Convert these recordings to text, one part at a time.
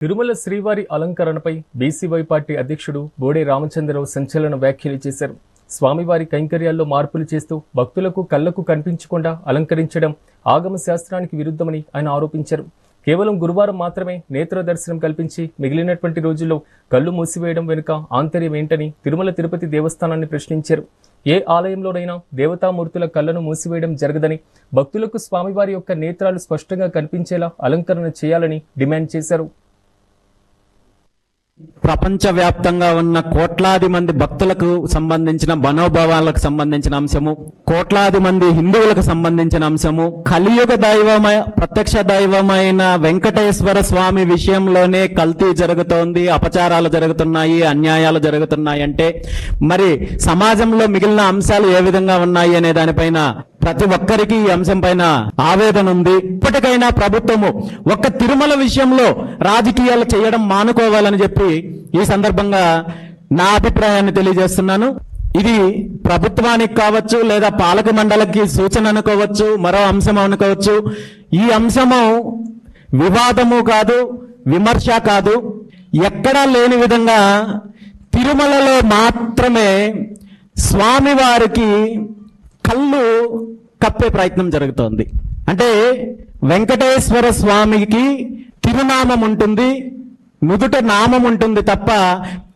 తిరుమల శ్రీవారి అలంకరణపై BCY party అధ్యక్షుడు బోడే రామచంద్రరావు సంచలన వ్యాఖ్యలు చేశారు. స్వామివారి కైంకర్యాల్లో మార్పులు చేస్తూ భక్తులకు కళ్లకు కనిపించకుండా అలంకరించడం ఆగమ శాస్త్రానికి విరుద్ధమని ఆయన ఆరోపించారు. కేవలం గురువారం మాత్రమే నేత్ర దర్శనం కల్పించి మిగిలినటువంటి రోజుల్లో కళ్లు మూసివేయడం వెనుక ఆంతర్యం ఏంటని తిరుమల తిరుపతి దేవస్థానాన్ని ప్రశ్నించారు. ఏ ఆలయంలోనైనా దేవతామూర్తుల కళ్లను మూసివేయడం జరగదని, భక్తులకు స్వామివారి యొక్క నేత్రాలు స్పష్టంగా కనిపించేలా అలంకరణ చేయాలని డిమాండ్ చేశారు. ప్రపంచవ్యాప్తంగా ఉన్న కోట్లాది మంది భక్తులకు సంబంధించిన మనోభావాలకు సంబంధించిన అంశము, కోట్లాది మంది హిందువులకు సంబంధించిన అంశము, కలియుగ ప్రత్యక్ష దైవమైన వెంకటేశ్వర స్వామి విషయంలోనే కల్తీ జరుగుతోంది, అపచారాలు జరుగుతున్నాయి, అన్యాయాలు జరుగుతున్నాయి అంటే మరి సమాజంలో మిగిలిన అంశాలు ఏ విధంగా ఉన్నాయి అనే దానిపైన ప్రతి ఒక్కరికి ఈ అంశం పైన ఆవేదన ఉంది. ఇప్పటికైనా ప్రభుత్వము ఒక్క తిరుమల విషయంలో రాజకీయాలు చేయడం మానుకోవాలని చెప్పి ఈ సందర్భంగా నా అభిప్రాయాన్ని తెలియజేస్తున్నాను. ఇది ప్రభుత్వానికి కావచ్చు, లేదా పాలక మండలికి సూచన అనుకోవచ్చు, మరో అంశం అనుకోవచ్చు. ఈ అంశము వివాదము కాదు, విమర్శ కాదు. ఎక్కడా లేని విధంగా తిరుమలలో మాత్రమే స్వామివారికి కళ్ళు కప్పే ప్రయత్నం జరుగుతోంది. అంటే వెంకటేశ్వర స్వామికి తిరునామం ఉంటుంది, నుదుట నామం ఉంటుంది తప్ప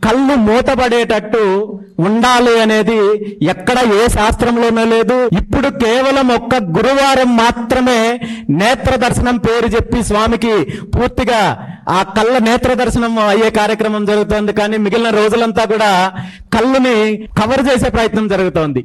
కళ్ళు మూతపడేటట్టు ఉండాలి అనేది ఎక్కడ ఏ శాస్త్రంలోనూ లేదు. ఇప్పుడు కేవలం ఒక్క గురువారం మాత్రమే నేత్ర దర్శనం పేరు చెప్పి స్వామికి పూర్తిగా ఆ కళ్ళ నేత్ర దర్శనం అయ్యే కార్యక్రమం జరుగుతోంది. కానీ మిగిలిన రోజులంతా కూడా కళ్ళుని కవర్ చేసే ప్రయత్నం జరుగుతోంది.